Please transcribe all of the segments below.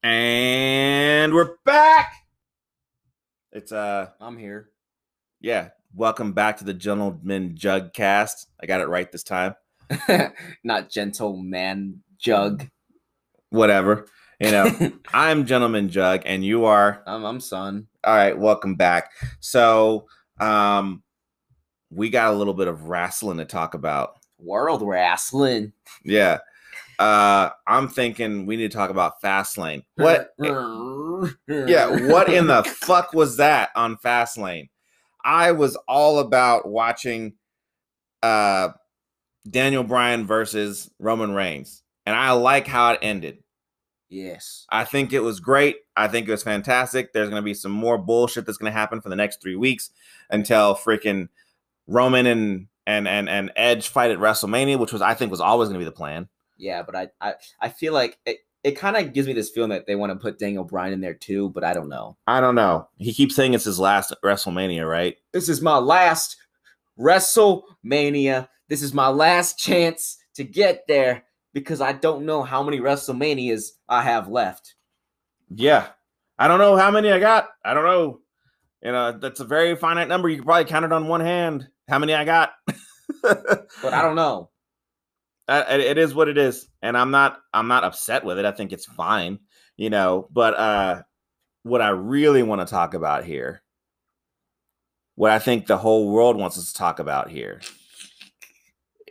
And we're back. It's I'm here. Yeah. Welcome back to the Gentleman Jug Cast. I got it right this time. Not Gentleman Jug. Whatever. You know, I'm Gentleman Jug, and you are. I'm Son. All right. Welcome back. So, we got a little bit of wrestling to talk about. World wrestling. Yeah. I'm thinking we need to talk about Fastlane. What? Yeah, what in the fuck was that on Fastlane? I was all about watching Daniel Bryan versus Roman Reigns, and I like how it ended. Yes. I think it was great. I think it was fantastic. There's going to be some more bullshit that's going to happen for the next 3 weeks until freaking Roman and Edge fight at WrestleMania, which I think was always going to be the plan. Yeah, but I feel like it kind of gives me this feeling that they want to put Daniel Bryan in there too, but I don't know. He keeps saying it's his last WrestleMania, right? This is my last WrestleMania. This is my last chance to get there because I don't know how many WrestleManias I have left. Yeah. I don't know how many I got. I don't know. You know, that's a very finite number. You could probably count it on one hand how many I got. But I don't know. It is what it is, and I'm not upset with it. I think it's fine, you know. But what I really want to talk about here, what I think the whole world wants us to talk about here,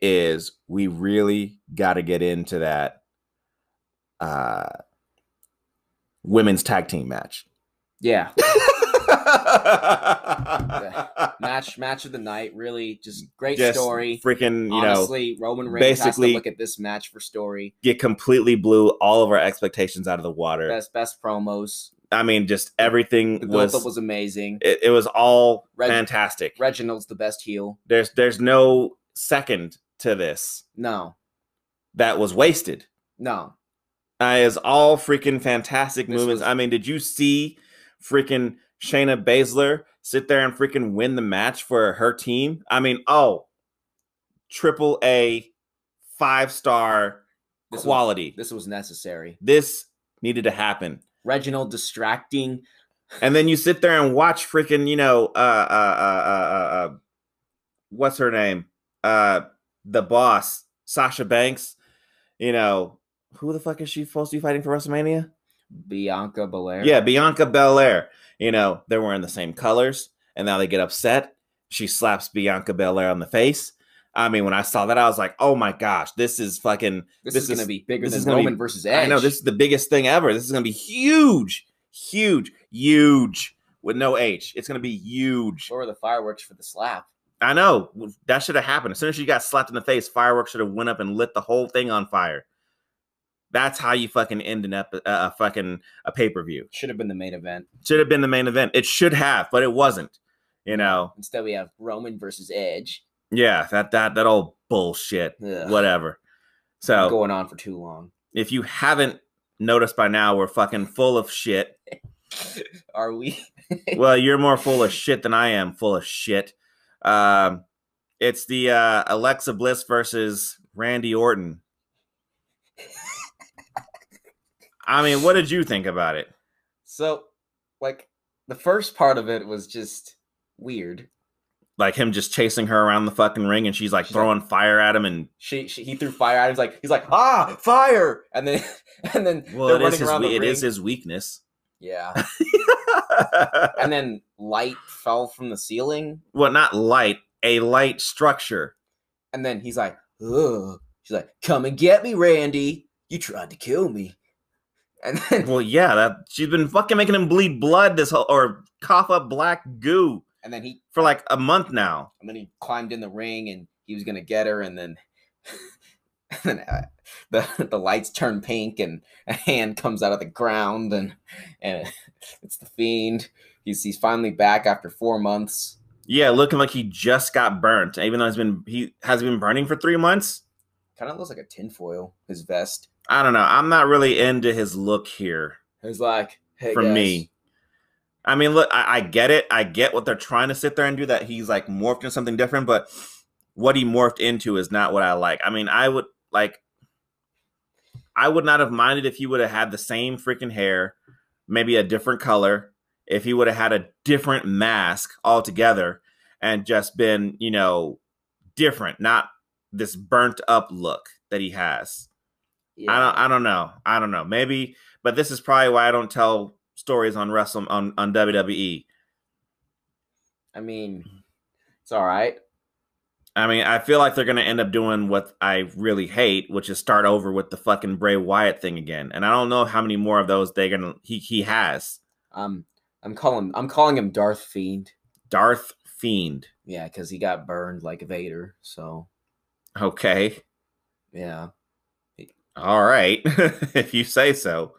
is we really got to get into that women's tag team match. Yeah. match of the night, really just great story. Freaking, honestly, Roman Reigns basically has to look at this match for story. It completely blew all of our expectations out of the water. Best promos. I mean, just everything the build-up was amazing. It was all fantastic. Reginald's the best heel. There's no second to this. No. That was wasted. No. It's all freaking fantastic movements. I mean, did you see freaking Shayna Baszler sit there and freaking win the match for her team? I mean, triple A, 5-star quality. This was necessary. This needed to happen. Reginald distracting. And then you sit there and watch freaking, what's her name? The boss, Sasha Banks. You know, who the fuck is she supposed to be fighting for WrestleMania? Bianca Belair. Yeah, Bianca Belair. You know, they're wearing the same colors, and now they get upset. She slaps Bianca Belair on the face. I mean, when I saw that, I was like, oh my gosh, this is fucking... This is going to be bigger than Roman versus Edge. I know, this is the biggest thing ever. This is going to be huge. Huge. With no H. It's going to be huge. Where were the fireworks for the slap? I know. That should have happened. As soon as she got slapped in the face, fireworks should have went up and lit the whole thing on fire. That's how you fucking end a pay-per-view. Should have been the main event. Should have been the main event. It should have, but it wasn't. You know. Instead, we have Roman versus Edge. Yeah, that old bullshit. Ugh. Whatever. So going on for too long. If you haven't noticed by now, we're fucking full of shit. Are we? Well, you're more full of shit than I am full of shit. It's the Alexa Bliss versus Randy Orton. I mean, what did you think about it? So, like, the first part of it was just weird. Like him just chasing her around the fucking ring, and she's throwing fire at him, and he threw fire at him. He's like, fire! And then well, it is his weakness. Yeah. And then light fell from the ceiling. Well, not light, a light structure. And then he's like, ugh. She's like, come and get me, Randy. You tried to kill me. And then, well, yeah, she's been fucking making him bleed blood or cough up black goo. And then for like a month now. And then he climbed in the ring and he was gonna get her, and then the lights turn pink and a hand comes out of the ground and it's the Fiend. He's finally back after 4 months. Yeah, looking like he just got burnt, even though he has been burning for 3 months. Kind of looks like a tinfoil, his vest. I don't know. I'm not really into his look here. It's like, hey, for guys. Me. I mean, look, I get it. I get what they're trying to sit there and do, that he's like morphed into something different, but what he morphed into is not what I like. I mean, I would like, I would not have minded if he would have had the same freaking hair, maybe a different color, if he would have had a different mask altogether and just been, different, not this burnt up look that he has. Yeah. I don't know. Maybe, but this is probably why I don't tell stories on on WWE. I mean, it's all right. I mean, I feel like they're going to end up doing what I really hate, which is start over with the fucking Bray Wyatt thing again. And I don't know how many more of those he has. I'm calling him Darth Fiend. Darth Fiend. Yeah, because he got burned like Vader. So. Okay. Yeah. All right, if you say so.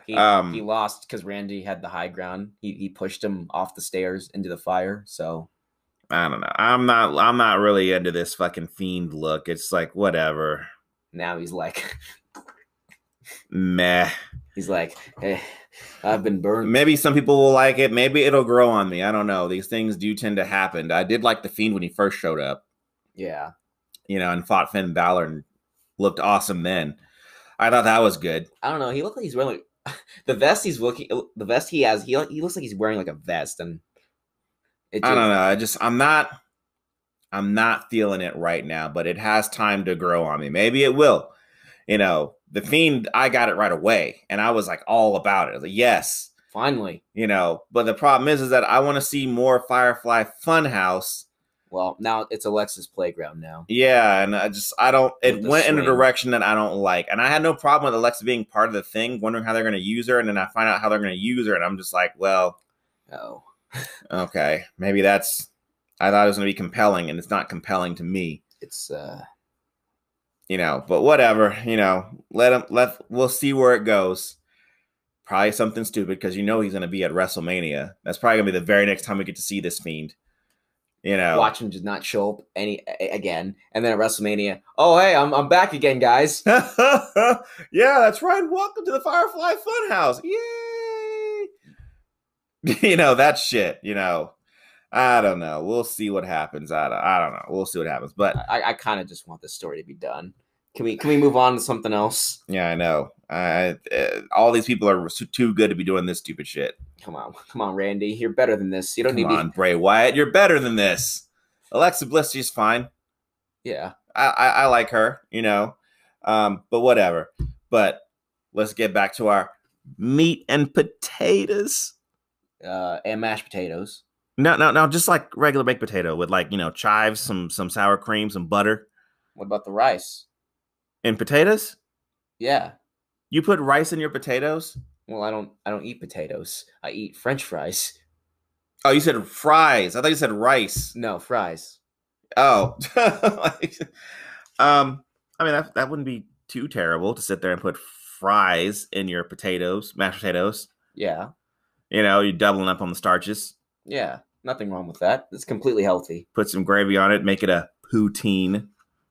He lost because Randy had the high ground. He pushed him off the stairs into the fire. So. I don't know. I'm not really into this fucking Fiend look. It's like whatever. Now he's like meh. He's like, hey, I've been burned. Maybe some people will like it. Maybe it'll grow on me. I don't know. These things do tend to happen. I did like the Fiend when he first showed up. Yeah. And fought Finn Balor and looked awesome then. I thought that was good. I don't know. He looked like he's wearing the vest he has. He looks like he's wearing like a vest, and I don't know. I'm not feeling it right now, but it has time to grow on me. Maybe it will. The Fiend, I got it right away, and I was like all about it. I was like, yes, finally. But the problem is that I want to see more Firefly Funhouse. Well, now it's Alexa's playground now. Yeah, and it went in a direction that I don't like. And I had no problem with Alexa being part of the thing, wondering how they're going to use her, and then I find out how they're going to use her, and I'm just like, well, oh. Okay, maybe I thought it was going to be compelling, and it's not compelling to me. It's but whatever, we'll see where it goes. Probably something stupid because he's going to be at WrestleMania. That's probably going to be the very next time we get to see this Fiend. Watch him just not show up again, and then at WrestleMania, oh hey, I'm back again, guys. Yeah, that's right. Welcome to the Firefly Funhouse. Yay! That shit. I don't know. We'll see what happens. I don't know. We'll see what happens. But I kind of just want this story to be done. Can we move on to something else? Yeah, I know. All these people are too good to be doing this stupid shit. Come on, Randy. You're better than this. You don't need to. Bray Wyatt. You're better than this. Alexa Bliss, she's fine. Yeah, I like her. But whatever. But let's get back to our meat and potatoes. And mashed potatoes. No, just like regular baked potato with chives, some sour cream, some butter. What about the rice? And potatoes? Yeah. You put rice in your potatoes? Well, I don't eat potatoes. I eat French fries. Oh, you said fries. I thought you said rice. No, fries. Oh. I mean that wouldn't be too terrible to sit there and put fries in your potatoes, mashed potatoes. Yeah. You're doubling up on the starches. Yeah, nothing wrong with that. It's completely healthy. Put some gravy on it, make it a poutine.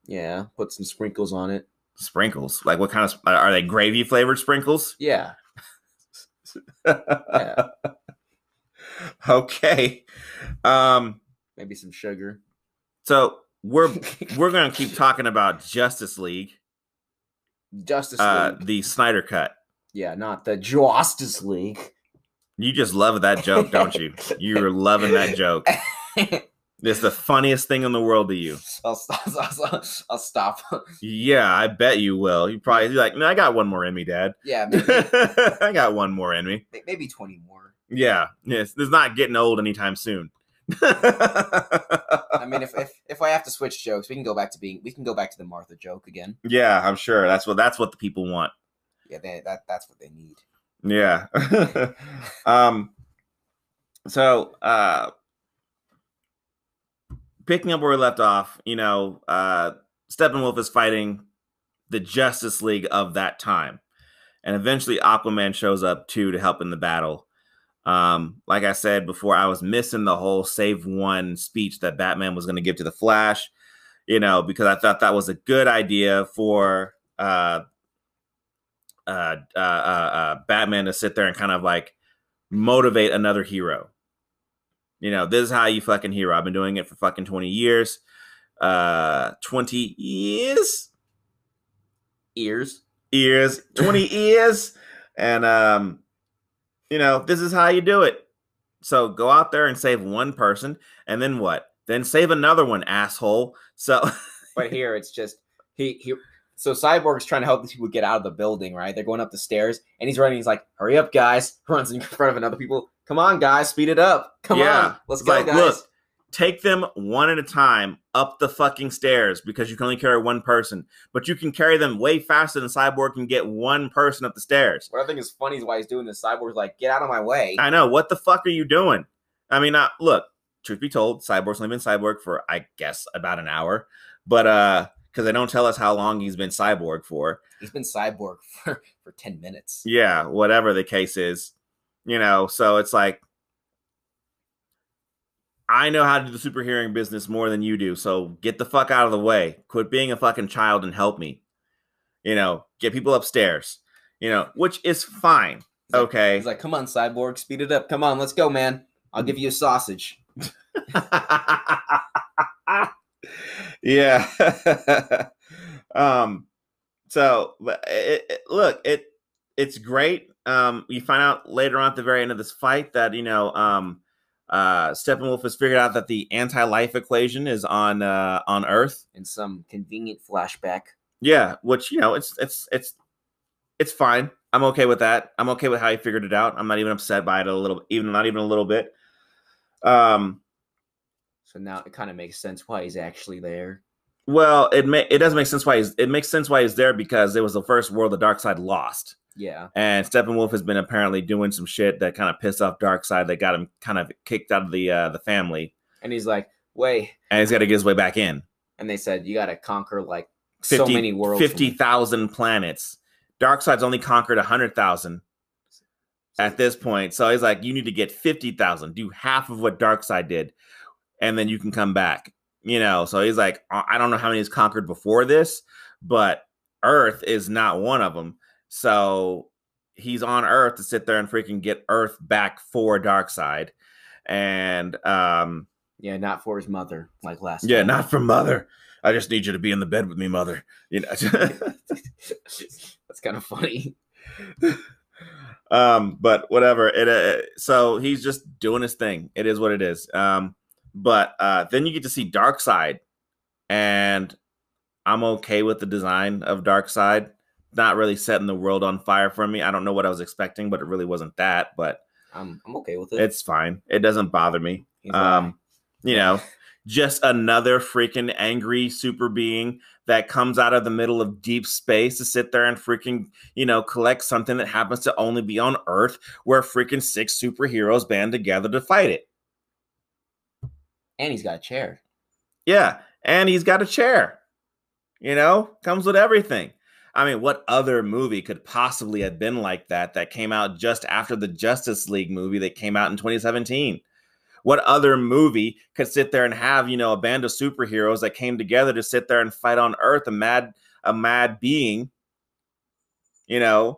Yeah, put some sprinkles on it. Sprinkles? Like what kind of are they? Gravy flavored sprinkles? Yeah. Yeah. Okay. Maybe some sugar. So we're gonna keep talking about Justice League. Justice League. The Snyder Cut. Yeah, not the Justice League. You just love that joke, don't you? You're loving that joke. It's the funniest thing in the world to you. I'll stop. Yeah, I bet you will. You probably like, no, I got one more in me, Dad. Yeah, maybe. I got one more in me. Maybe 20 more. Yeah, yes. It's not getting old anytime soon. I mean, if I have to switch jokes, we can go back to the Martha joke again. Yeah, I'm sure that's what the people want. Yeah, that's what they need. Yeah. So picking up where we left off, Steppenwolf is fighting the Justice League of that time. And eventually Aquaman shows up too to help in the battle. Like I said before, I was missing the whole save one speech that Batman was going to give to the Flash, because I thought that was a good idea for Batman to sit there and kind of like motivate another hero. This is how you fucking hero. I've been doing it for fucking 20 years. 20 years? Ears? ears, 20 ears. And, this is how you do it. So go out there and save one person. And then what? Then save another one, asshole. So, but here it's just, so Cyborg's trying to help these people get out of the building, right? They're going up the stairs and he's running. He's like, hurry up, guys. Runs in front of another people. Come on, guys. Speed it up. Come on. Let's go, guys. Look, take them one at a time up the fucking stairs because you can only carry one person. But you can carry them way faster than Cyborg can get one person up the stairs. What I think is funny is why he's doing this. Cyborg's like, get out of my way. I know. What the fuck are you doing? I mean, look, truth be told, Cyborg's only been Cyborg for, I guess, about an hour. But, because they don't tell us how long he's been Cyborg for. He's been Cyborg for 10 minutes. Yeah, whatever the case is. So it's like, I know how to do the superhearing business more than you do, so get the fuck out of the way. Quit being a fucking child and help me. Get people upstairs. Which is fine. Okay. He's like, come on, Cyborg, speed it up. Come on, let's go, man. I'll give you a sausage. Yeah. So it's great. You find out later on at the very end of this fight that Steppenwolf has figured out that the anti-life equation is on Earth in some convenient flashback. Yeah, which it's fine. I'm okay with that. I'm okay with how he figured it out. I'm not even upset by it not even a little bit. So now it kind of makes sense why he's actually there. Well, it does make sense why he's there because it was the first world the Darkseid lost. Yeah. And Steppenwolf has been apparently doing some shit that kind of pissed off Darkseid that got him kind of kicked out of the family. And he's like, wait. And he's got to get his way back in. And they said, you got to conquer like 50, so many worlds. 50,000 planets. Darkseid's only conquered 100,000 at this point. So he's like, you need to get 50,000. Do half of what Darkseid did. And then you can come back. So he's like, I don't know how many he's conquered before this, but Earth is not one of them. So he's on Earth to sit there and freaking get Earth back for Darkseid. And yeah, not for his mother, like last time. Yeah, not for Mother. I just need you to be in the bed with me, Mother. That's kind of funny. But whatever. So he's just doing his thing. It is what it is. But then you get to see Darkseid, and I'm okay with the design of Darkseid. Not really setting the world on fire for me. I don't know what I was expecting, but it really wasn't that. But I'm okay with it. It's fine. It doesn't bother me. Just another freaking angry super being that comes out of the middle of deep space to sit there and freaking, collect something that happens to only be on Earth, where freaking 6 superheroes band together to fight it. And he's got a chair. Yeah, and he's got a chair. Comes with everything. I mean, what other movie could possibly have been like that came out just after the Justice League movie that came out in 2017? What other movie could sit there and have, a band of superheroes that came together to sit there and fight on Earth, a mad being? I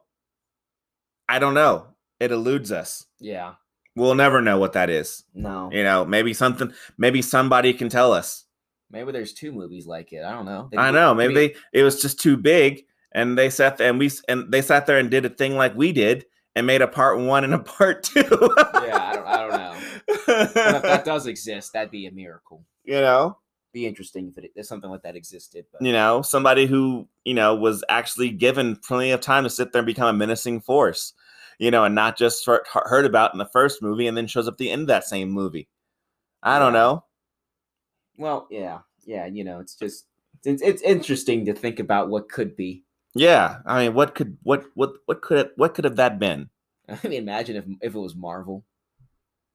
don't know. It eludes us. Yeah. We'll never know what that is. No. Maybe somebody can tell us. Maybe there's 2 movies like it. I don't know. I know. Maybe it was just too big, and they sat there and did a thing like we did and made a part 1 and a part 2. Yeah, I don't know. But if that does exist, that'd be a miracle. Be interesting if there's something like that existed. But. Somebody who was actually given plenty of time to sit there and become a menacing force. And not just heard about in the first movie and then shows up at the end of that same movie. I don't know. Well, yeah, it's just it's interesting to think about what could be. Yeah, I mean, what could have that been? I mean, imagine if it was Marvel.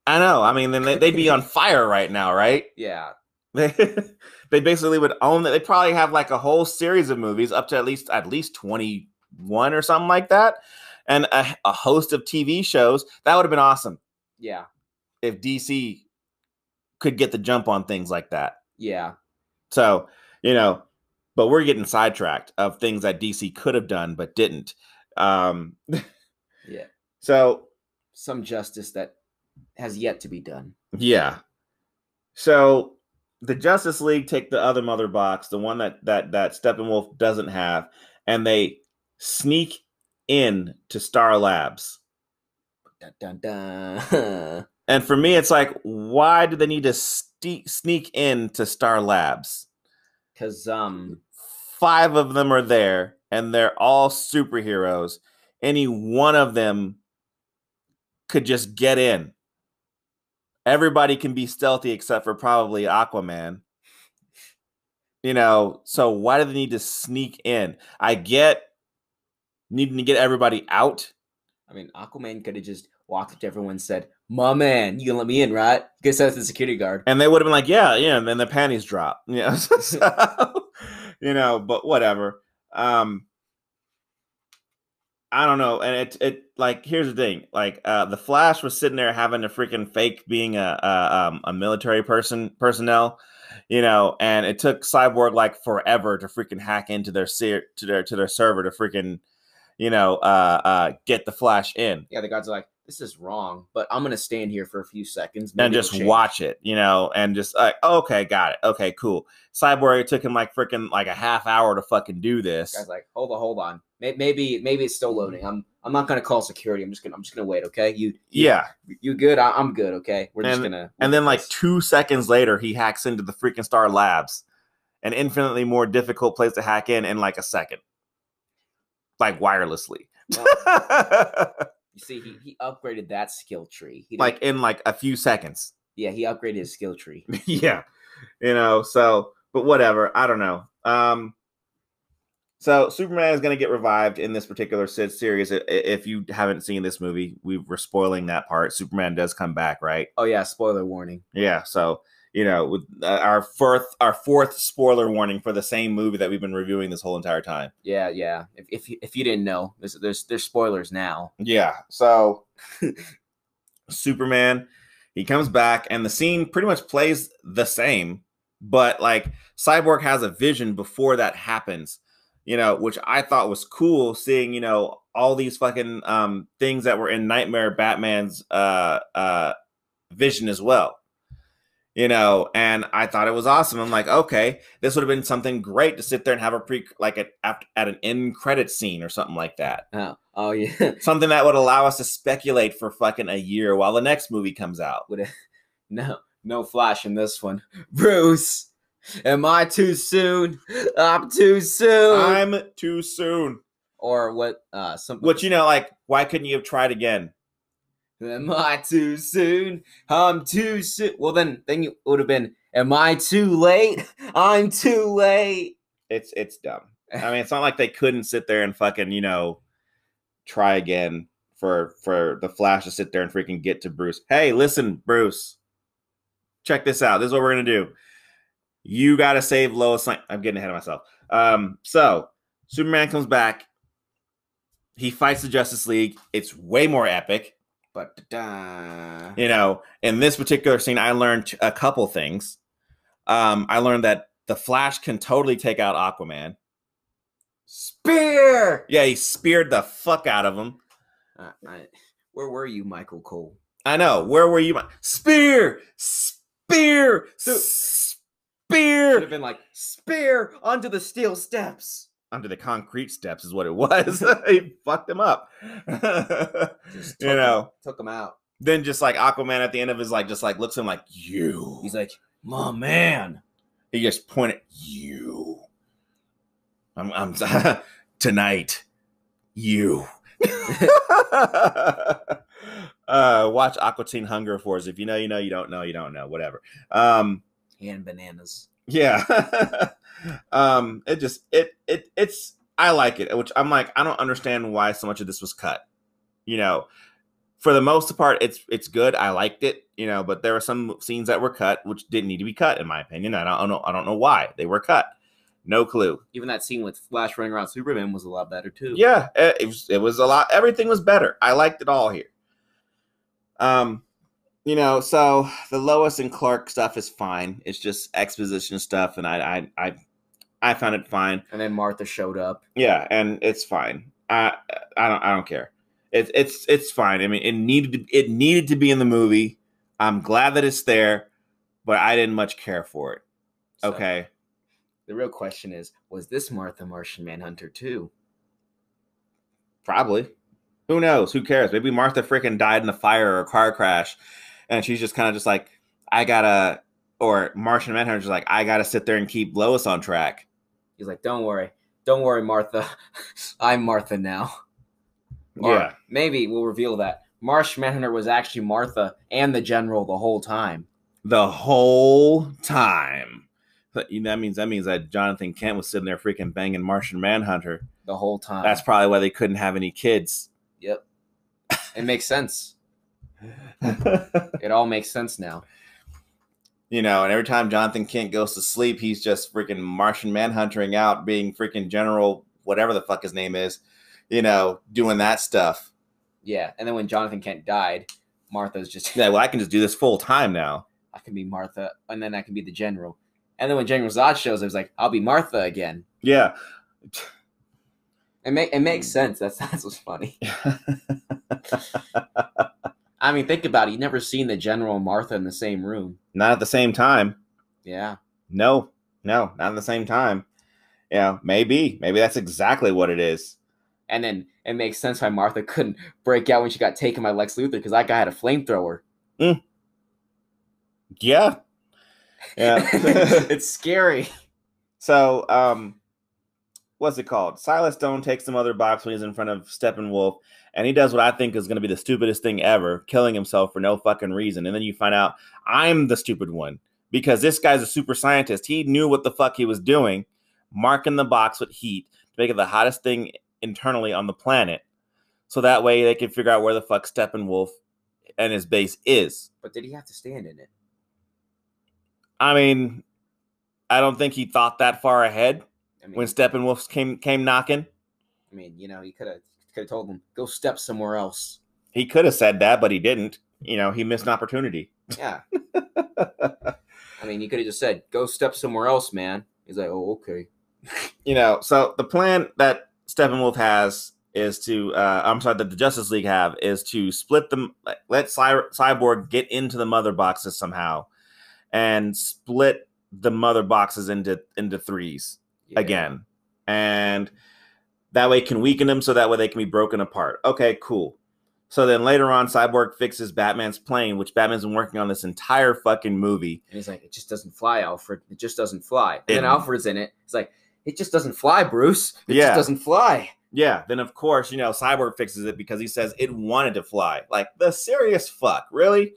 I know. I mean, then they'd be on fire right now, right? Yeah. They basically would own that. They probably have like a whole series of movies up to at least 21 or something like that. And a host of TV shows. That would have been awesome. Yeah. If DC could get the jump on things like that. Yeah. So, but we're getting sidetracked of things that DC could have done but didn't. Yeah. So some justice that has yet to be done. Yeah. So the Justice League take the other mother box, the one that Steppenwolf doesn't have, and they sneak in to Star Labs. Dun, dun, dun. And for me, it's like, why do they need to sneak in to Star Labs? Because 5 of them are there, and they're all superheroes. Any one of them could just get in. Everybody can be stealthy except for probably Aquaman. So why do they need to sneak in? I get needing to get everybody out. I mean, Aquaman could have just walked up to everyone and said, "My man, you gonna let me in, right?" You could have said to the security guard. And they would have been like, yeah, and then the panties drop. But whatever. I don't know. And it like, here's the thing. Like, the Flash was sitting there having to freaking fake being a military personnel, and it took Cyborg like forever to freaking hack into their server to freaking, get the Flash in. Yeah, the guards are like, this is wrong, but I'm gonna stand here for a few seconds and just watch it, and just like, okay, got it, okay, cool. Cyborg, it took him like freaking like a half hour to fucking do this. The guy's like, hold on, maybe it's still loading. I'm not gonna call security. I'm just gonna wait. Okay, you good? I'm good. Okay, we're just gonna. And then like 2 seconds later, he hacks into the freaking Star Labs, an infinitely more difficult place to hack in like a second, like wirelessly. Well, you see, he upgraded that skill tree. Like in like a few seconds. Yeah, he upgraded his skill tree. Yeah. So, but whatever. I don't know. So Superman is going to get revived in this particular series. If you haven't seen this movie, we're spoiling that part. Superman does come back, right? Oh yeah, spoiler warning. Yeah, so with our fourth spoiler warning for the same movie that we've been reviewing this whole entire time. Yeah. If you didn't know, there's spoilers now. Yeah. So Superman, he comes back, and the scene pretty much plays the same, but like Cyborg has a vision before that happens. Which I thought was cool, seeing, all these fucking things that were in Nightmare Batman's vision as well. And I thought it was awesome. I'm like, okay, this would have been something great to sit there and have at an end credit scene or something like that. Oh yeah. Something that would allow us to speculate for fucking a year while the next movie comes out. No Flash in this one. Bruce, am I too soon? I'm too soon. I'm too soon. Or what? Which, like, why couldn't you have tried again? Am I too soon? I'm too soon. Well, then it would have been, am I too late? I'm too late. It's dumb. I mean, it's not like they couldn't sit there and fucking, try again for the Flash to sit there and freaking get to Bruce. Hey, listen, Bruce. Check this out. This is what we're going to do. You got to save Lois Lane. I'm getting ahead of myself. So Superman comes back. He fights the Justice League. It's way more epic. But in this particular scene, I learned a couple things. I learned that the Flash can totally take out Aquaman. Spear! Yeah, he speared the fuck out of him. Where were you, Michael Cole? I know. Where were you? Spear! Spear! Spear! Should have been like, spear onto the steel steps. Under the concrete steps is what it was. He fucked him up. Just took him out. Then just like Aquaman at the end of his just looks at him like, you. He's like, my man. He just pointed, you. I'm tonight. You. Watch Aqua Teen Hunger Force. If you know, you know. You don't know, you don't know. Whatever. And bananas. Yeah. It's I like it, which I'm like, I don't understand why so much of this was cut. For the most part, it's good. I liked it, but there were some scenes that were cut which didn't need to be cut, in my opinion. I don't know why they were cut. No clue. Even that scene with Flash running around Superman was a lot better too. Yeah, it was a lot. Everything was better. I liked it all here. So the Lois and Clark stuff is fine. It's just exposition stuff, and I found it fine. And then Martha showed up. Yeah, and it's fine. I don't care. It's fine. I mean, it needed to be in the movie. I'm glad that it's there, but I didn't much care for it. Okay. The real question is, was this Martha Martian Manhunter too? Probably. Who knows? Who cares? Maybe Martha freaking died in a fire or a car crash, and she's just kind of just like, I gotta, or Martian Manhunter's like, I gotta sit there and keep Lois on track. He's like, don't worry, Martha. I'm Martha now. Or maybe we'll reveal that Martian Manhunter was actually Martha and the General the whole time. The whole time. But that means that Jonathan Kent was sitting there freaking banging Martian Manhunter the whole time. That's probably why they couldn't have any kids. Yep. It makes sense. It all makes sense now. And every time Jonathan Kent goes to sleep, he's just freaking Martian Manhuntering out, being freaking General, whatever the fuck his name is, doing that stuff. Yeah, and then when Jonathan Kent died, Martha's just... Yeah, well, I can just do this full time now. I can be Martha, and then I can be the General. And then when General Zod shows, it was like, I'll be Martha again. Yeah. It makes sense. That's what's funny. I mean, think about it. You've never seen the General and Martha in the same room. Not at the same time. Yeah. No, not at the same time. Maybe that's exactly what it is. And then it makes sense why Martha couldn't break out when she got taken by Lex Luthor, because that guy had a flamethrower. Mm. Yeah. It's scary. So, what's it called? Silas Stone takes the mother box when he's in front of Steppenwolf, and he does what I think is going to be the stupidest thing ever, killing himself for no fucking reason. And then you find out I'm the stupid one, because this guy's a super scientist. He knew what the fuck he was doing, marking the box with heat to make it the hottest thing internally on the planet, so that way they can figure out where the fuck Steppenwolf and his base is. But did he have to stand in it? I mean, I don't think he thought that far ahead. When Steppenwolf came knocking. I mean, he could have told him, go step somewhere else. He could have said that, but he didn't. He missed an opportunity. Yeah. I mean, he could have just said, go step somewhere else, man. He's like, oh, okay. So the plan that Steppenwolf has is to, that the Justice League have, is to split them, let Cyborg get into the mother boxes somehow, and split the mother boxes into threes. Yeah. Again, and that way can weaken them, so that way they can be broken apart. Okay, cool. So then later on, Cyborg fixes Batman's plane, which Batman's been working on this entire fucking movie. And he's like, it just doesn't fly, Alfred. It just doesn't fly. And then Alfred's in it. It's like, it just doesn't fly, Bruce. It just doesn't fly. Yeah. Then, of course, Cyborg fixes it because he says it wanted to fly. Like, the serious fuck. Really?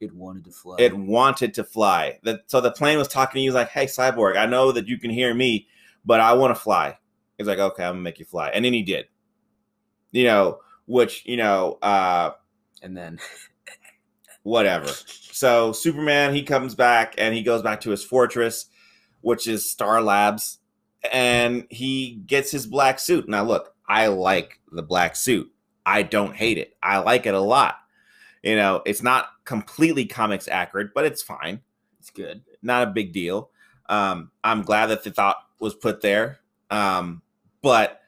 It wanted to fly. It wanted to fly. So the plane was talking to you, like, hey, Cyborg, I know that you can hear me, but I want to fly. He's like, okay, I'm going to make you fly. And then he did. And then... whatever. So Superman, he comes back, and he goes back to his fortress, which is Star Labs, and he gets his black suit. Now, look, I like the black suit. I don't hate it. I like it a lot. It's not completely comics accurate, but it's fine. It's good. Not a big deal. I'm glad that the thought was put there. But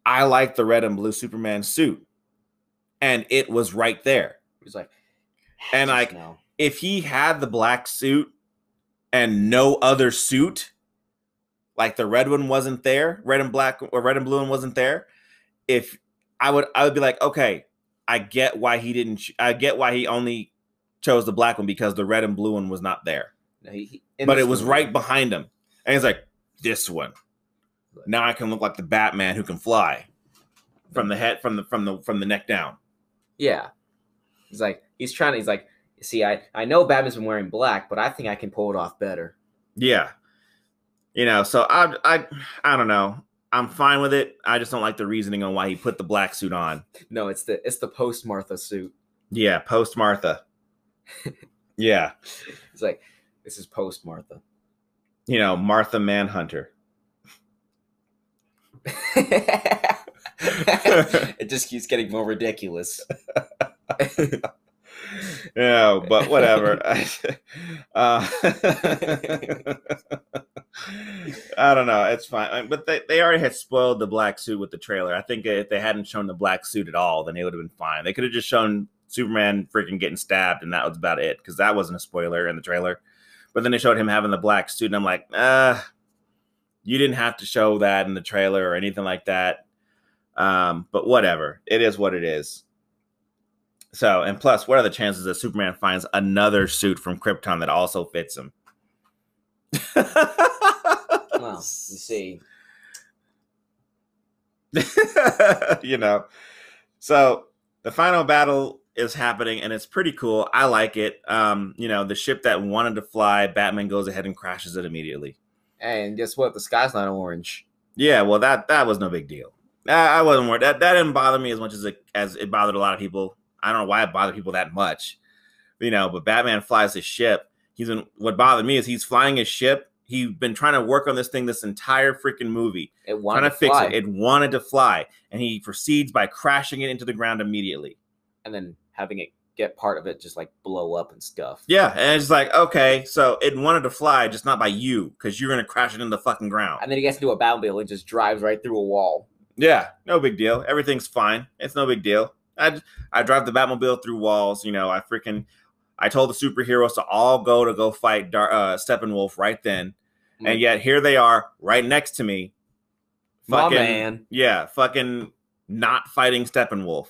I like the red and blue Superman suit. And it was right there. It was like, and like, no. If he had the black suit and no other suit, like the red one wasn't there, red and black or red and blue one wasn't there, I would be like, okay, I get why he didn't. I get why he only chose the black one, because the red and blue one was not there. No, but it was right behind him, and he's like, "This one. Now I can look like the Batman who can fly from the head, from the neck down." Yeah, he's like, see, I know Batman's been wearing black, but I think I can pull it off better. Yeah, So I don't know. I'm fine with it. I just don't like the reasoning on why he put the black suit on. No, it's the post Martha suit. Yeah, post Martha. Yeah. It's like, this is post Martha. Martha Manhunter. It just keeps getting more ridiculous. Yeah, but whatever. I don't know. It's fine. But they already had spoiled the black suit with the trailer. I think if they hadn't shown the black suit at all, then it would have been fine. They could have just shown Superman freaking getting stabbed, and that was about it, because that wasn't a spoiler in the trailer. But then they showed him having the black suit, and I'm like, you didn't have to show that in the trailer or anything like that. But whatever. It is what it is. So, and plus, what are the chances that Superman finds another suit from Krypton that also fits him? Well, you see. You know. So, the final battle is happening, and it's pretty cool. I like it. You know, the ship that wanted to fly, Batman goes ahead and crashes it immediately. And guess what? The sky's not orange. Yeah, well, that was no big deal. I wasn't worried. That didn't bother me as much as it bothered a lot of people. I don't know why it bothered people that much, you know. But Batman flies his ship. What bothered me is he's flying his ship. He's been trying to work on this thing this entire freaking movie. It wanted to fix it. It wanted to fly, and he proceeds by crashing it into the ground immediately, and then having it get part of it just like blow up and stuff. Yeah, and it's like, okay, so it wanted to fly, just not by you, because you're gonna crash it into the fucking ground. And then he gets into a Batmobile and just drives right through a wall. Yeah, no big deal. Everything's fine. It's no big deal. I drive the Batmobile through walls. You know, I told the superheroes to all go fight Steppenwolf right then, and yet here they are right next to me. Fucking, my man. Yeah, fucking not fighting Steppenwolf.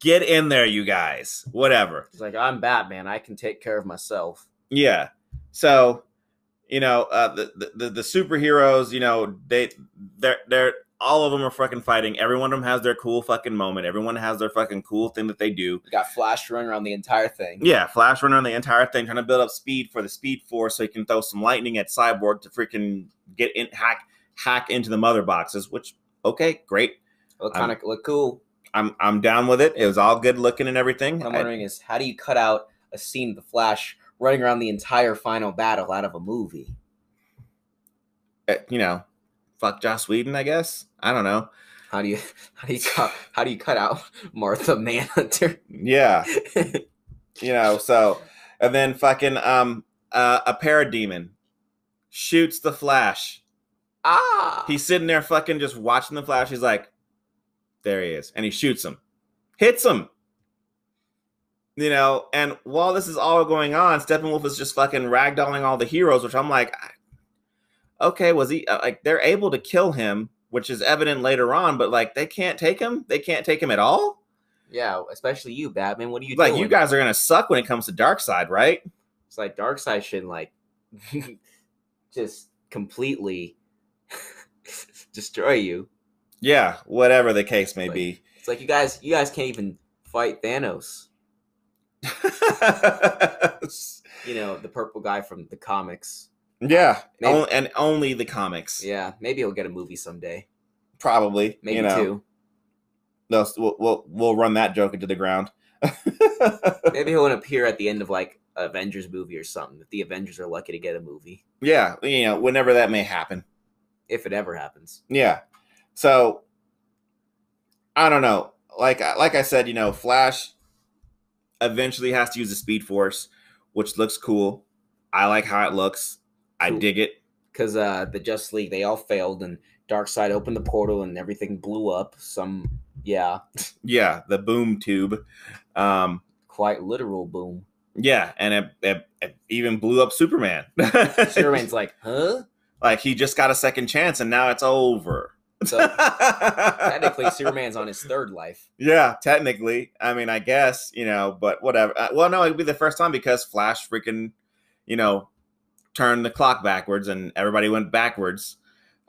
Get in there, you guys. Whatever. It's like, I'm Batman. I can take care of myself. Yeah. So, you know, the superheroes, you know, they're all of them are fucking fighting. Every one of them has their cool fucking moment. Everyone has their fucking cool thing that they do. You got Flash running around the entire thing. Yeah, Flash running around the entire thing, trying to build up speed for the Speed Force so he can throw some lightning at Cyborg to freaking get in, hack into the mother boxes. Which, okay, great. Look cool. I'm down with it. It was all good looking and everything. What I'm wondering is, how do you cut out a scene of the Flash running around the entire final battle out of a movie? You know, fuck Joss Whedon, I guess. I don't know. How do you cut out Martha Manhunter? Yeah. You know, so and then fucking a parademon shoots the Flash. He's sitting there fucking just watching the Flash. He's like, there he is. And he shoots him. Hits him. You know, and while this is all going on, Steppenwolf is just fucking ragdolling all the heroes, which I'm like, okay, was he like, they're able to kill him, which is evident later on, but like, they can't take him? They can't take him at all? Yeah, especially you, Batman. What are you doing? Like, you guys are going to suck when it comes to Darkseid, right? It's like Darkseid should, like, just completely destroy you. Yeah, whatever the case may be. It's like, you guys can't even fight Thanos. You know, the purple guy from the comics. Yeah, and only the comics. Yeah, maybe he'll get a movie someday. Probably, maybe two. No, we'll run that joke into the ground. Maybe he'll appear at the end of like an Avengers movie or something. If the Avengers are lucky to get a movie. Yeah, you know, whenever that may happen, if it ever happens. Yeah, so I don't know. Like I said, you know, Flash eventually has to use the Speed Force, which looks cool. I like how it looks. I dig it. Because the Justice League, they all failed, and Darkseid opened the portal, and everything blew up. Yeah, the boom tube. Quite literal boom. Yeah, and it even blew up Superman. Superman's like, huh? Like, he just got a second chance, and now it's over. So, technically, Superman's on his third life. Yeah, technically. I mean, I guess, you know, but whatever. Well, no, it'd be the first time because Flash freaking, you know, turned the clock backwards and everybody went backwards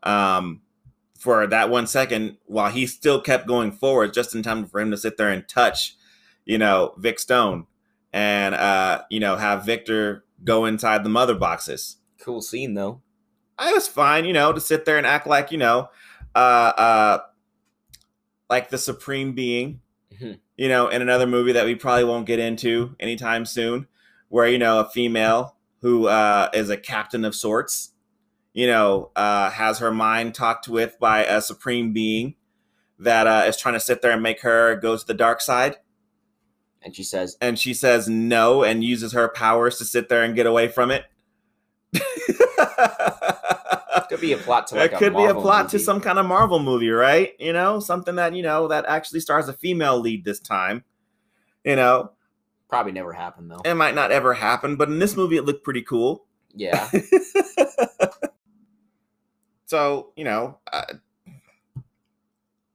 for that 1 second while he still kept going forward just in time for him to sit there and touch, you know, Vic Stone and, you know, have Victor go inside the mother boxes. Cool scene, though. I was fine, you know, to sit there and act like, you know, like the Supreme Being, you know, in another movie that we probably won't get into anytime soon, where, you know, a female who is a captain of sorts, you know, has her mind talked with by a Supreme Being that is trying to sit there and make her go to the dark side. And she says no, and uses her powers to sit there and get away from it. Could be a plot to like it could be a plot movie. To some kind of Marvel movie, right? You know, something that, you know, that actually stars a female lead this time, you know. Probably never happened, though. It might not ever happen, but in this movie, it looked pretty cool. Yeah. So, you know,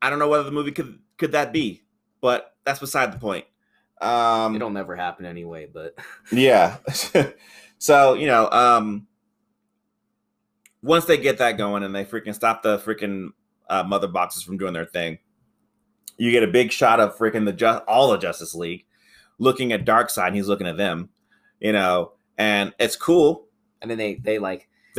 I don't know whether the movie could that be, but that's beside the point. It'll never happen anyway, but yeah. So, once they get that going and they freaking stop the freaking mother boxes from doing their thing, you get a big shot of freaking all the Justice League looking at Darkseid, and he's looking at them, and it's cool. And then they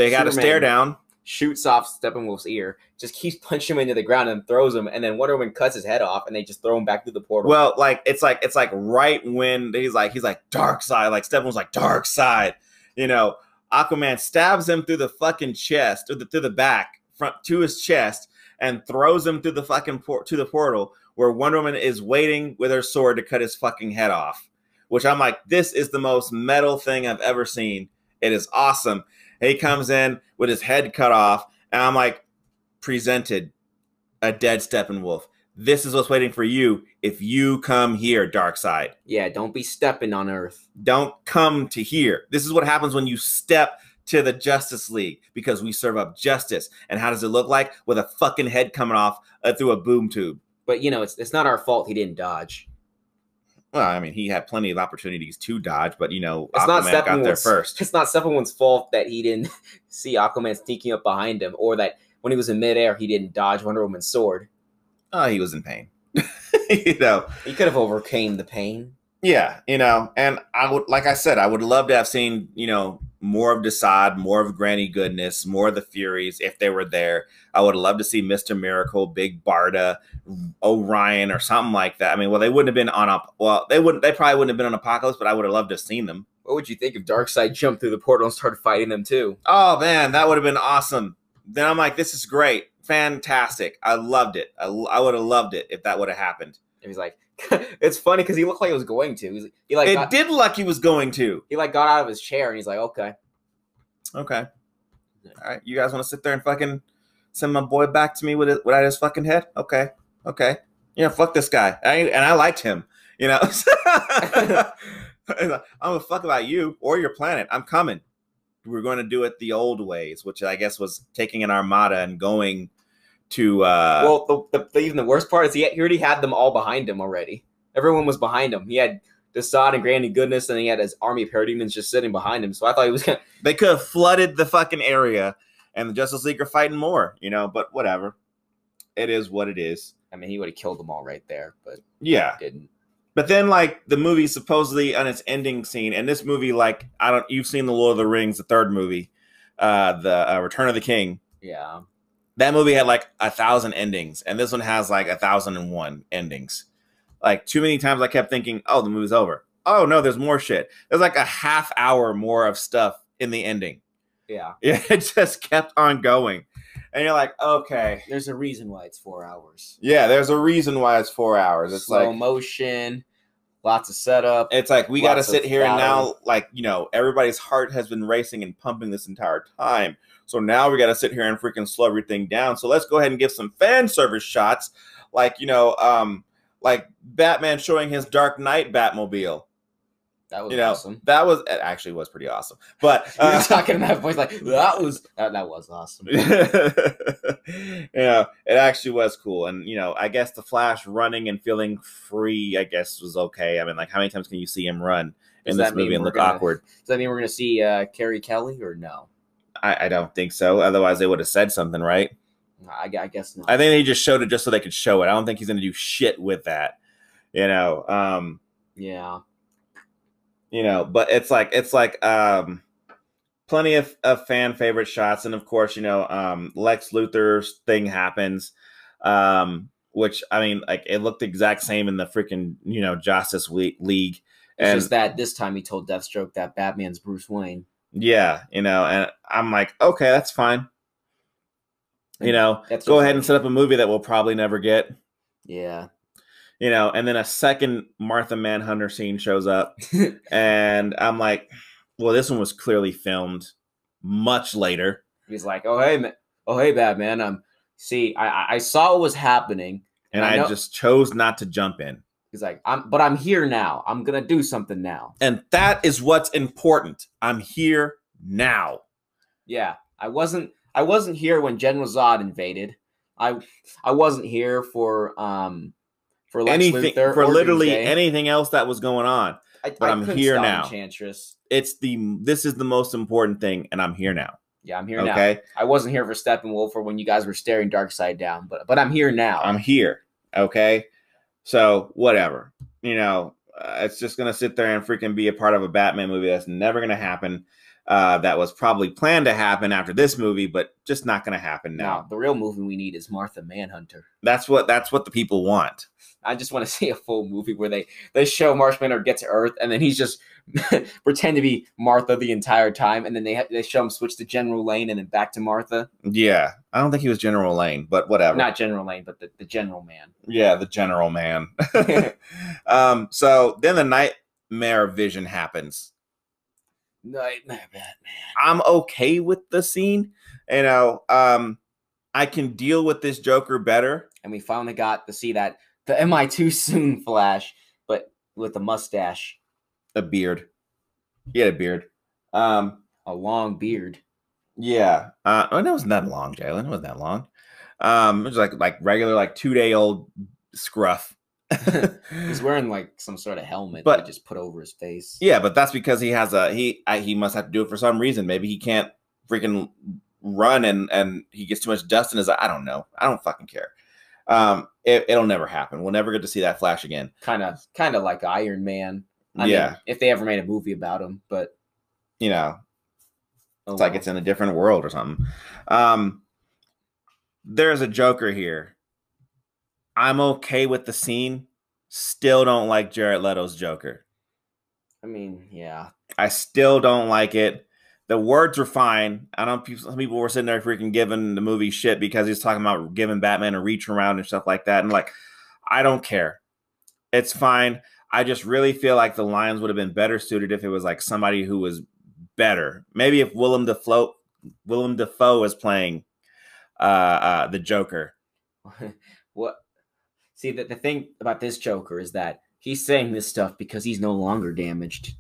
got to stare down. Shoots off Steppenwolf's ear, just keeps punching him into the ground and throws him, and then Wonder Woman cuts his head off, and they just throw him back through the portal. Well, it's like right when he's like Darkseid, like Steppenwolf's like Darkseid, Aquaman stabs him through the fucking chest, or through the back, front to his chest, and throws him through the fucking to the portal where Wonder Woman is waiting with her sword to cut his fucking head off. Which I'm like, this is the most metal thing I've ever seen. It is awesome. He comes in with his head cut off, and I'm like, presented a dead Steppenwolf. This is what's waiting for you if you come here, Darkseid. Yeah, don't be stepping on Earth. Don't come to here. This is what happens when you step to the Justice League, because we serve up justice. And how does it look like? With a fucking head coming off through a boom tube. But, it's not our fault he didn't dodge. Well, I mean, he had plenty of opportunities to dodge, but, it's Aquaman got there first. It's not Steppenwolf's fault that he didn't see Aquaman sneaking up behind him, or that when he was in midair, he didn't dodge Wonder Woman's sword. Oh, he was in pain. He could have overcame the pain. Yeah, and I would, like I said, I would love to have seen, more of Desaad, more of Granny Goodness, more of the Furies if they were there. I would love to see Mr. Miracle, Big Barda, Orion, or something like that. I mean, well, they wouldn't have been they probably wouldn't have been on Apocalypse, but I would have loved to have seen them. What would you think if Darkseid jumped through the portal and started fighting them too? Oh man, that would have been awesome. Then I'm like, this is great, fantastic. I loved it. I would have loved it if that would have happened. And he's like, it's funny because he looked like he was going to. He did look like he was going to. He got out of his chair and he's like, okay. All right, you guys want to sit there and fucking send my boy back to me without his fucking head? Okay. Fuck this guy. And I liked him. I'm gonna fuck about you or your planet. I'm coming. We're going to do it the old ways, which I guess was taking an armada and going to well, even the worst part is he already had them all behind him already. Everyone was behind him. He had Desaad and Granny Goodness, and he had his army of parademons just sitting behind him. So I thought he was gonna. They could have flooded the fucking area, and the Justice League are fighting more, But whatever, it is what it is. I mean, he would have killed them all right there, but yeah, he didn't. But then, the movie supposedly on its ending scene, and this movie, you've seen the Lord of the Rings, the third movie, the Return of the King. Yeah. That movie had 1,000 endings, and this one has 1,001 endings. Too many times I kept thinking, oh, the movie's over. Oh, no, there's more shit. There's a half hour more of stuff in the ending. Yeah. It just kept on going. And you're like, okay. There's a reason why it's 4 hours. Yeah, there's a reason why it's 4 hours. It's slow motion, lots of setup. It's we got to sit here and now, everybody's heart has been racing and pumping this entire time. So now we got to sit here and freaking slow everything down. So let's go ahead and give some fan service shots, like Batman showing his Dark Knight Batmobile. That was awesome. It actually was pretty awesome. But you're talking in that voice that was awesome. It actually was cool. And I guess the Flash running and feeling free, I guess, was okay. I mean, how many times can you see him run in this movie and look awkward? Does that mean we're gonna see Carrie Kelly or no? I don't think so. Otherwise, they would have said something, right? I guess not. I think they just showed it just so they could show it. I don't think he's going to do shit with that. Yeah. But it's plenty of fan favorite shots, and of course, Lex Luthor's thing happens, which I mean, it looked the exact same in the freaking Justice League. It's just that this time he told Deathstroke that Batman's Bruce Wayne. Yeah, and I'm like, okay, that's fine. Go ahead and set up a movie that we'll probably never get. Yeah. And then a second Martha Manhunter scene shows up, and I'm like, well, this one was clearly filmed much later. He's like, oh hey, Batman. See, I saw what was happening, and I just chose not to jump in. He's like, I'm here now. I'm gonna do something now. And that is what's important. I'm here now. Yeah. I wasn't here when General Zod invaded. I wasn't here for Lex anything, Luthor for or literally Doomsday. anything else that was going on. But I'm here now. Enchantress. This is the most important thing, and I'm here now. Yeah, I'm here now. Okay, I wasn't here for Steppenwolf or when you guys were staring Darkseid down, but I'm here now. I'm here. Okay, so whatever. It's just gonna sit there and freaking be a part of a Batman movie that's never gonna happen. That was probably planned to happen after this movie, but just not gonna happen now. No, the real movie we need is Martha Manhunter. That's what the people want. I just want to see a full movie where they show Marsh Manhunter get to Earth and then he's just pretend to be Martha the entire time, and then they show him switch to General Lane and then back to Martha. Yeah, I don't think he was General Lane, but whatever. Not General Lane, but the General Man. Yeah, the General Man. So then the Nightmare Vision happens. Nightmare Batman. I'm okay with the scene. I can deal with this Joker better. And we finally got to see that the "Am I Too Soon" Flash, but with a mustache. A beard. He had a beard. A long beard. Yeah. It wasn't that long, Jalen. It wasn't that long. It was like regular, like 2-day-old scruff. He's wearing like some sort of helmet but that he just put over his face. Yeah, but that's because he has he must have to do it for some reason. Maybe he can't freaking run and he gets too much dust in his eye. I don't know. I don't fucking care. It'll never happen. We'll never get to see that Flash again. Kind of like Iron Man. I mean, if they ever made a movie about him, but it's like it's in a different world or something. There's a Joker here. I'm okay with the scene. Still don't like Jared Leto's Joker. I mean, yeah. I still don't like it. The words were fine. I don't know. Some people were sitting there freaking giving the movie shit because he's talking about giving Batman a reach around and stuff like that. And I don't care. It's fine. I just really feel like the lines would have been better suited if it was like somebody who was better. Maybe if Willem Dafoe is playing the Joker. What? See, the thing about this Joker is that he's saying this stuff because he's no longer damaged.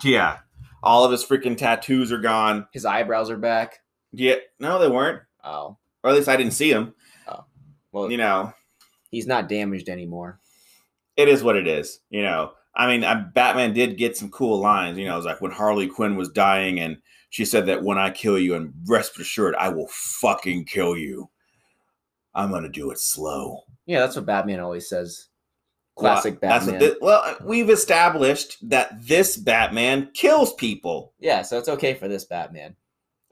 Yeah. All of his freaking tattoos are gone. His eyebrows are back. Yeah. No, they weren't. Oh. Or at least I didn't see them. Oh. Well, he's not damaged anymore. It is what it is. I mean, Batman did get some cool lines. It was like when Harley Quinn was dying and she said that when I kill you, and rest assured, I will fucking kill you. I'm going to do it slow. Yeah, that's what Batman always says. Classic Batman. We've established that this Batman kills people. Yeah, so it's okay for this Batman.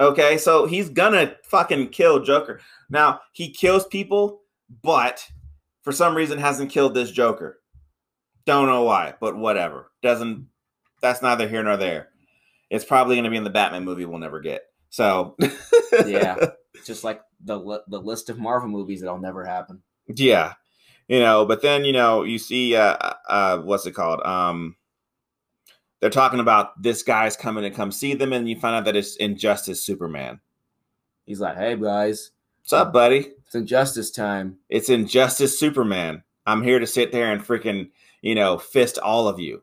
Okay, so he's gonna fucking kill Joker. Now, he kills people, but for some reason hasn't killed this Joker. Don't know why, but whatever. That's neither here nor there. It's probably going to be in the Batman movie we'll never get. So yeah, it's just like the list of Marvel movies that'll never happen. Yeah, but then you see what's it called? They're talking about this guy's coming to come see them, and you find out that it's Injustice Superman. He's like, "Hey guys, what's up, buddy? It's Injustice time. It's Injustice Superman. I'm here to sit there and freaking fist all of you."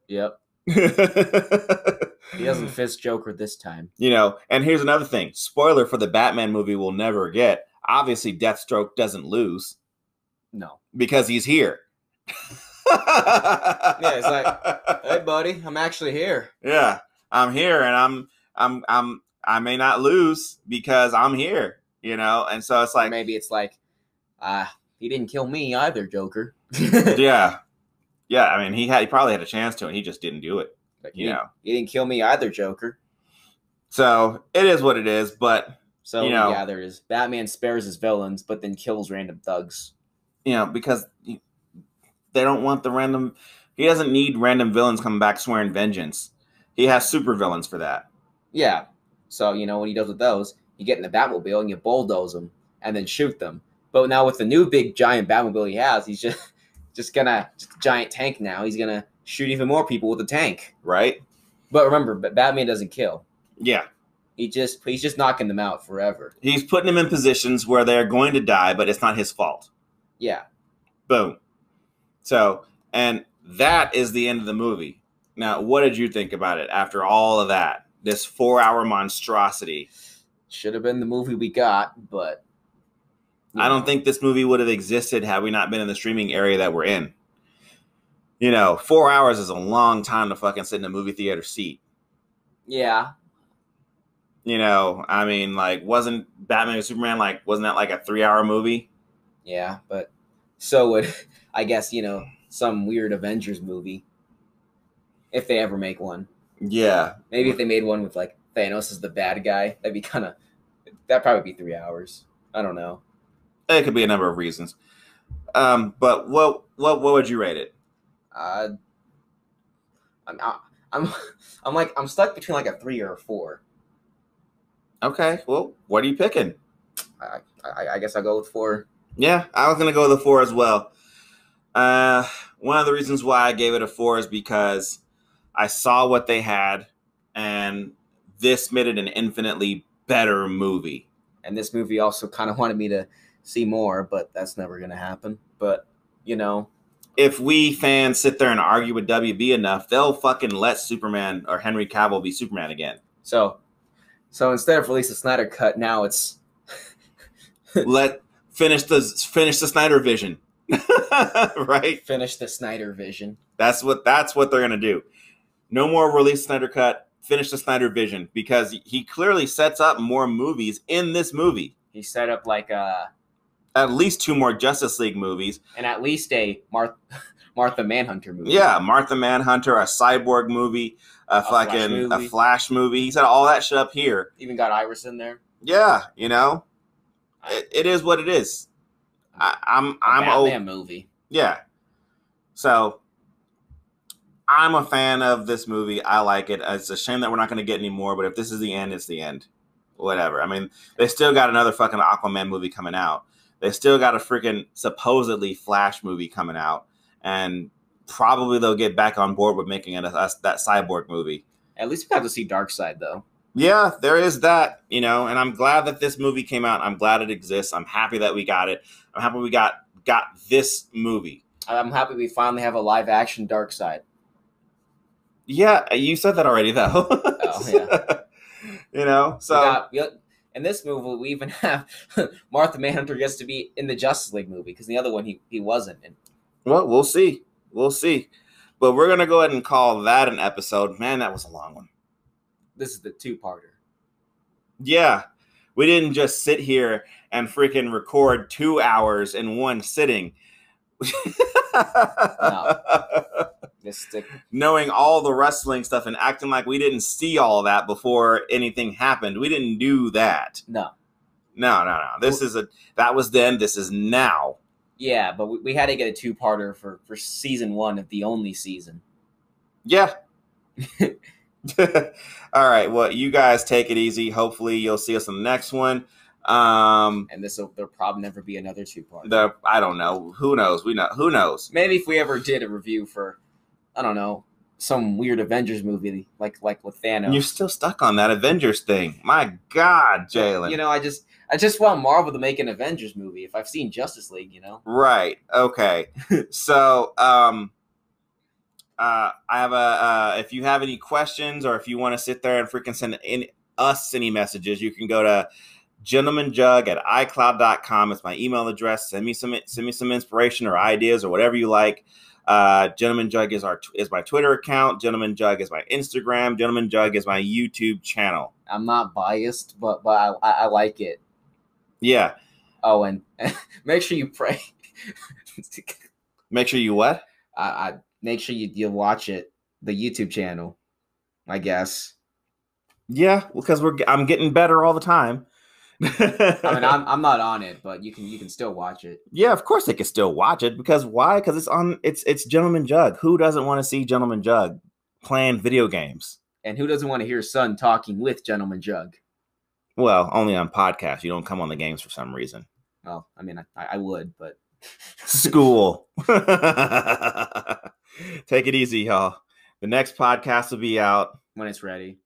Yep. He doesn't fist Joker this time. And here's another thing. Spoiler for the Batman movie we'll never get. Obviously, Deathstroke doesn't lose. No. Because he's here. Yeah, it's like, hey buddy, I'm actually here. Yeah. I'm here and I may not lose because I'm here, and so it's like maybe it's like he didn't kill me either, Joker. Yeah. Yeah, I mean, he probably had a chance to, and he just didn't do it. Like, he didn't kill me either, Joker. So it is what it is, but so we gather is Batman spares his villains, but then kills random thugs. Because they don't want the random. He doesn't need random villains coming back swearing vengeance. He has super villains for that. Yeah. So what he does with those, you get in the Batmobile and you bulldoze them and then shoot them. But now with the new big giant Batmobile he has, he's just a giant tank now. He's gonna shoot even more people with the tank. Right. But remember, Batman doesn't kill. Yeah. He's just knocking them out forever. He's putting them in positions where they're going to die, but it's not his fault. Yeah. Boom. So, and that is the end of the movie. Now, what did you think about it after all of that? This 4-hour monstrosity. Should have been the movie we got, but I don't think this movie would have existed had we not been in the streaming area that we're in. 4 hours is a long time to fucking sit in a movie theater seat. Yeah. I mean, like, wasn't Batman and Superman, like, wasn't that like a 3-hour movie? Yeah, but so would, I guess, some weird Avengers movie. If they ever make one. Yeah. Maybe if they made one with, like, Thanos as the bad guy, that'd probably be 3 hours. I don't know. It could be a number of reasons. But what would you rate it? I'm stuck between like a 3 or a 4. Okay, well, what are you picking? I guess I'll go with 4. Yeah, I was gonna go with a 4 as well. One of the reasons why I gave it a 4 is because I saw what they had, and this made it an infinitely better movie. And this movie also kind of wanted me to see more, but that's never gonna happen. But if we fans sit there and argue with WB enough, they'll fucking let Superman or Henry Cavill be Superman again. So instead of release the Snyder Cut, now it's finish the Snyder Vision. Right? Finish the Snyder Vision. That's what they're gonna do. No more release Snyder Cut. Finish the Snyder Vision, because he clearly sets up more movies in this movie. He set up like at least 2 more Justice League movies, and at least a Martha Manhunter movie. Yeah, Martha Manhunter, a Cyborg movie, a Flash movie. He set all that shit up here. Even got Iris in there. Yeah, it is what it is. I'm Batman movie. Yeah, so I'm a fan of this movie. I like it. It's a shame that we're not going to get any more, but if this is the end, it's the end. Whatever. I mean, they still got another fucking Aquaman movie coming out. They still got a freaking supposedly Flash movie coming out, and probably they'll get back on board with making that Cyborg movie. At least we got to see Darkseid, though. Yeah, there is that, and I'm glad that this movie came out. I'm glad it exists. I'm happy that we got it. I'm happy we got this movie. I'm happy we finally have a live-action Darkseid. Yeah, you said that already, though. Oh, yeah. So... in this movie, we even have Martha Manhunter gets to be in the Justice League movie, because in the other one, he wasn't in. Well, we'll see. But we're going to go ahead and call that an episode. Man, that was a long one. This is the 2-parter. Yeah. We didn't just sit here and freaking record 2 hours in one sitting. No. Knowing all the wrestling stuff and acting like we didn't see all that before anything happened. We didn't do that. No. That was then. This is now. Yeah, but we had to get a 2-parter for season 1 of the only season. Yeah. All right. Well, you guys take it easy. Hopefully you'll see us in the next one. And there'll probably never be another 2-parter. I don't know. Who knows? Who knows? Maybe if we ever did a review for, I don't know, some weird Avengers movie like with Thanos. You're still stuck on that Avengers thing. My God, Jalen. I just want Marvel to make an Avengers movie. If I've seen Justice League, Right. Okay. So, I have if you have any questions, or if you want to sit there and freaking send us any messages, you can go to gentlemanjug@icloud.com. It's my email address. Send me some inspiration or ideas or whatever you like. Gentleman Jug is my Twitter account. Gentleman Jug is my Instagram. Gentleman Jug is my YouTube channel. I'm not biased, but I like it. Yeah. Oh, and make sure you pray. Make sure you what? I make sure you watch it, the YouTube channel, I guess. Yeah, because I'm getting better all the time. I mean, I'm not on it, but you can still watch it. Yeah, of course they can still watch it, because why? Because it's Gentleman Jug. Who doesn't want to see Gentleman Jug playing video games? And who doesn't want to hear Son talking with Gentleman Jug? Well, only on podcasts. You don't come on the games for some reason. Well, I mean, I would, but school. Take it easy, y'all. The next podcast will be out when it's ready.